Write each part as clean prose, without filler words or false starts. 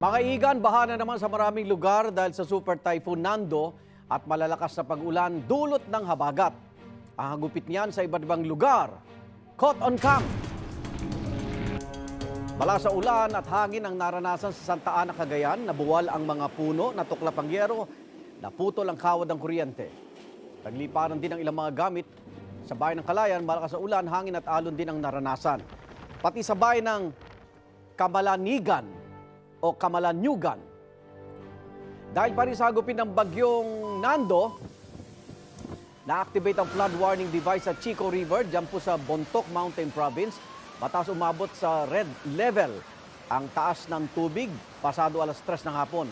Mga igan, baha na naman sa maraming lugar dahil sa Super Typhoon Nando at malalakas na pag-ulan dulot ng habagat. Ang hagupit niyan sa iba't ibang lugar. Caught on cam! Mula sa ulan at hangin ang naranasan sa Santa Ana, Cagayan, nabuwal ang mga puno, natuklap ang yero, naputol ang kawad ng kuryente. Nagliparan din ang ilang mga gamit. Sa bayan ng Kalayan, malakas na ulan, hangin at alon din ang naranasan. Pati sa bayan ng Kamalanigan o Kamalanyugan. Dahil pa rin sa hagupin ng bagyong Nando, na-activate ang flood warning device sa Chico River, dyan po sa Bontoc Mountain Province. Mataas umabot sa red level ang taas ng tubig pasado alas 3 ng hapon.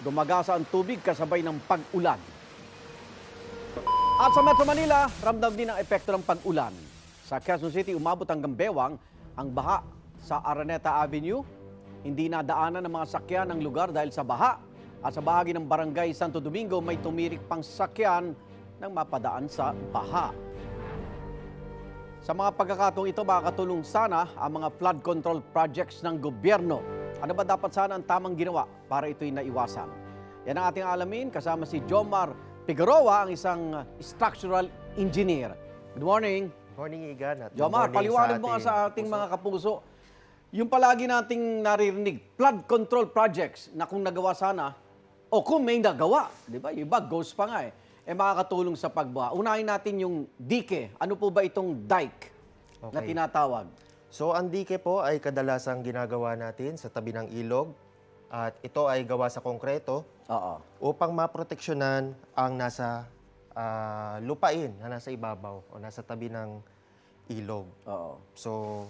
Dumagasa ang tubig kasabay ng pag-ulan. At sa Metro Manila, ramdam din ang epekto ng pag-ulan. Sa Quezon City, umabot hanggang bewang ang baha sa Araneta Avenue. Hindi nadaanan ng mga sakyan ng lugar dahil sa baha. At sa bahagi ng Barangay Santo Domingo, may tumirik pang sakyan nang mapadaan sa baha. Sa mga pagkakataong ito, makakatulong sana ang mga flood control projects ng gobyerno. Ano ba dapat sana ang tamang ginawa para ito'y naiwasan? Yan ang ating alamin kasama si Jomar Figueroa, ang isang structural engineer. Good morning. Morning, Igan. At Jomar, paliwanag mo nga sa ating mga kapuso. Yung palagi nating naririnig, flood control projects na kung nagawa sana, o kung may nagawa, di ba? Yung iba, ghost pa nga makakatulong sa pagbaha. Unahin natin yung dike. Ano po ba itong dike na tinatawag? So, ang dike po ay kadalasang ginagawa natin sa tabi ng ilog. At ito ay gawa sa konkreto upang maproteksyonan ang nasa lupain na nasa ibabaw o nasa tabi ng ilog. So,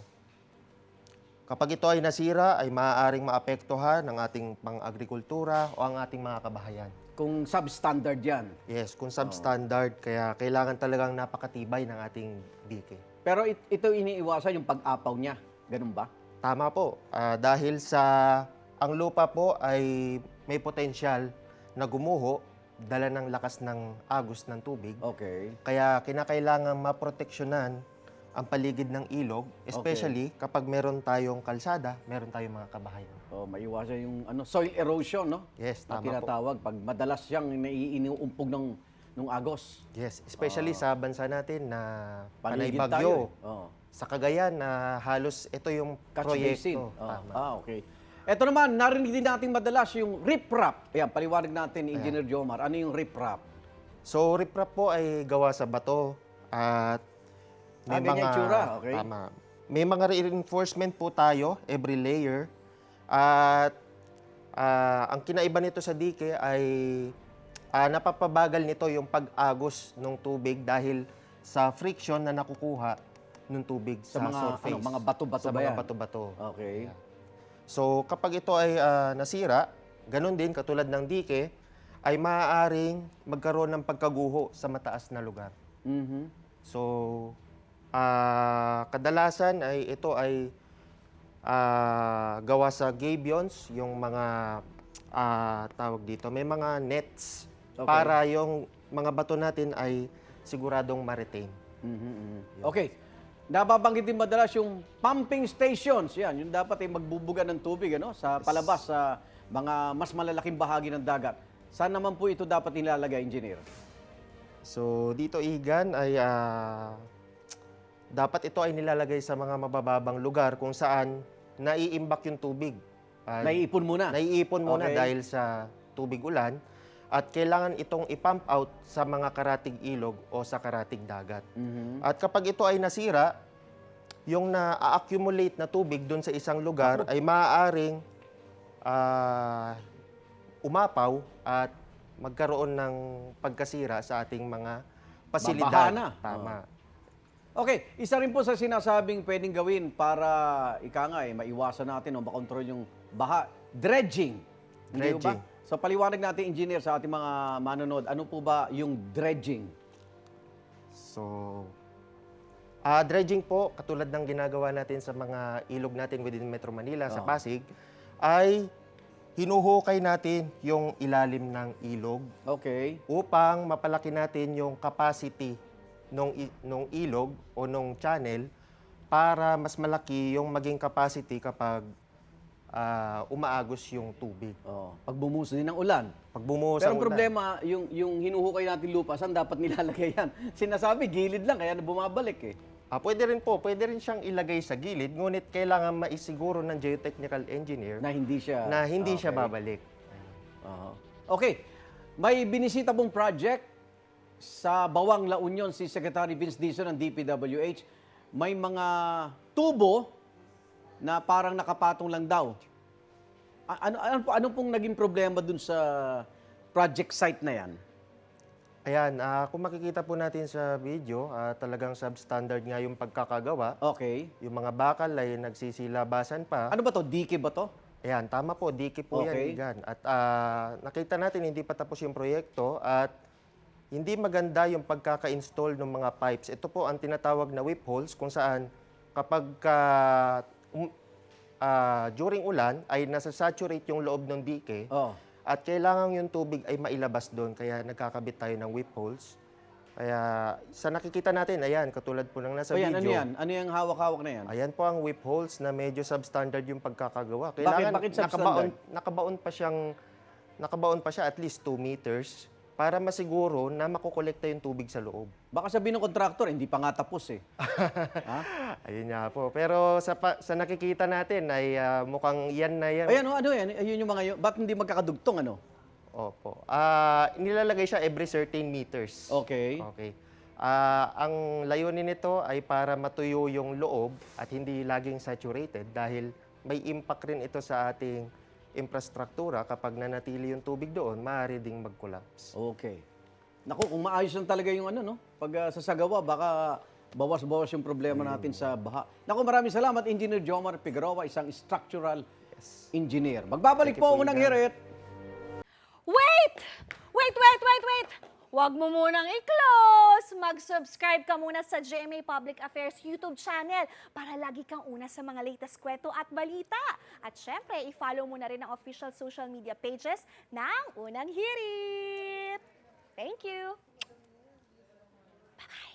kapag ito ay nasira, ay maaaring maapektuhan ang ating pang-agrikultura o ang ating mga kabahayan. Kung substandard yan. Yes, kung substandard, kaya kailangan talagang napakatibay ng ating dike. Pero ito iniiwasan yung pag-apaw niya. Ganun ba? Tama po. Dahil sa ang lupa po ay may potensyal na gumuho, dala ng lakas ng agos ng tubig. Okay. Kaya kinakailangan maproteksyonan ang paligid ng ilog, especially kapag meron tayong kalsada, meron tayong mga kabahayan. Maiwasan yung soil erosion, no? Yes, na tama po. tinatawag pag madalas siyang naiinuumpog ng agos. Yes, especially sa bansa natin na panay Paligid bagyo. tayo. Sa Cagayan na halos ito yung Catch basin. proyekto. Tama. Okay. Ito naman, narinig din natin madalas yung riprap. Ayan, paliwanag natin, Engineer Jomar. Ano yung riprap? So, riprap po ay gawa sa bato at may ganyan itsura, okay. Tama. May mga reinforcement po tayo every layer. At ang kinaiba nito sa dike ay napapabagal nito yung pag-agos ng tubig dahil sa friction na nakukuha ng tubig sa mga surface. mga bato-bato sa ba mga yan? bato-bato. Okay. Yeah. So, kapag ito ay nasira, ganun din, katulad ng dike, ay maaaring magkaroon ng pagkaguho sa mataas na lugar. So, kadalasan ay ito ay gawa sa gabions, yung mga tawag dito, may mga nets para yung mga bato natin ay siguradong ma-retain. Okay. Nababanggit din madalas yung pumping stations. Yan, yung dapat ay magbubuga ng tubig sa palabas sa mga mas malalaking bahagi ng dagat. Saan naman po ito dapat nilalagay, Engineer? So, dito, Igan, ay dapat ito ay nilalagay sa mga mabababang lugar kung saan naiimbak yung tubig. Naiipon muna? Naiipon muna dahil sa tubig ulan. At kailangan itong i-pump out sa mga karatig ilog o sa karatig dagat. At kapag ito ay nasira, yung na-accumulate na tubig doon sa isang lugar ay maaaring umapaw at magkaroon ng pagkasira sa ating mga pasilidad. Babaha na. Tama. Okay, isa rin po sa sinasabing pwedeng gawin para maiwasan natin o makontrol yung baha, dredging. Hindi Dredging. ba? So paliwanag natin, Engineer, sa ating mga manonood, ano po ba yung dredging? So, dredging po, katulad ng ginagawa natin sa mga ilog natin within Metro Manila, sa Pasig, ay hinuhukay natin yung ilalim ng ilog upang mapalaki natin yung capacity nung ilog o nung channel para mas malaki yung maging capacity kapag umaagos yung tubig. Pag bumuhos din ng ulan. Pag bumuhos Pero ang ang ulan, problema, yung hinuhukay natin lupa, saan dapat nilalagay yan? Sinasabi, gilid lang, kaya bumabalik eh. pwede rin siyang ilagay sa gilid, ngunit kailangan maisiguro ng geotechnical engineer Na hindi siya... na hindi siya Okay. babalik. Okay, may binisita pong project sa Bawang, La Union si Secretary Vince Dizon ng DPWH. May mga tubo na parang nakapatong lang daw. Ano pong naging problema dun sa project site na yan? Ayan, kung makikita po natin sa video, talagang substandard nga yung pagkakagawa. Okay. Yung mga bakal ay nagsisilabasan pa. Ano ba to? Dike ba to? Ayan, tama po, diki po Okay. yan, Igan. At nakita natin hindi pa tapos yung proyekto at hindi maganda yung pagkaka-install ng mga pipes. Ito po ang tinatawag na whip holes kung saan kapag during ulan ay nasa-saturate yung loob ng dike at kailangan yung tubig ay mailabas doon. Kaya nagkakabit tayo ng whip holes. Kaya sa nakikita natin, ayan, katulad po ng nasa Ayan, video. ano yan? Ano yung hawak-hawak na yan? Ayan po ang whip holes na medyo substandard yung pagkakagawa. Bakit substandard? Nakabaon pa siya at least 2 meters para masiguro na makukolekta yung tubig sa loob. Baka sabihin ng kontraktor, hindi pa nga tapos eh. Ayun nga po. Pero sa nakikita natin ay mukhang yan na yan. Ayan, ano yan? Ayun yung mga yun. Ba't hindi magkakadugtong ano? Opo. Nilalagay siya every certain meters. Okay. Okay. Ang layunin nito ay para matuyo yung loob at hindi laging saturated dahil may impact rin ito sa ating infrastruktura. Kapag nanatili yung tubig doon, maaari ding mag-collapse. Okay. Naku, kung maayos lang talaga yung ano, no? Pag sasagawa, baka bawas-bawas yung problema natin sa baha. Naku, maraming salamat, Engineer Jomar Figueroa, isang structural engineer. Magbabalik Thank you po po, unang Igan. hirit. Wait! Huwag mo munang i-close! Mag-subscribe ka muna sa GMA Public Affairs YouTube channel para lagi kang una sa mga latest kwento at balita. At syempre, i-follow mo na rin ang official social media pages ng Unang Hirit. Thank you! Bye-bye!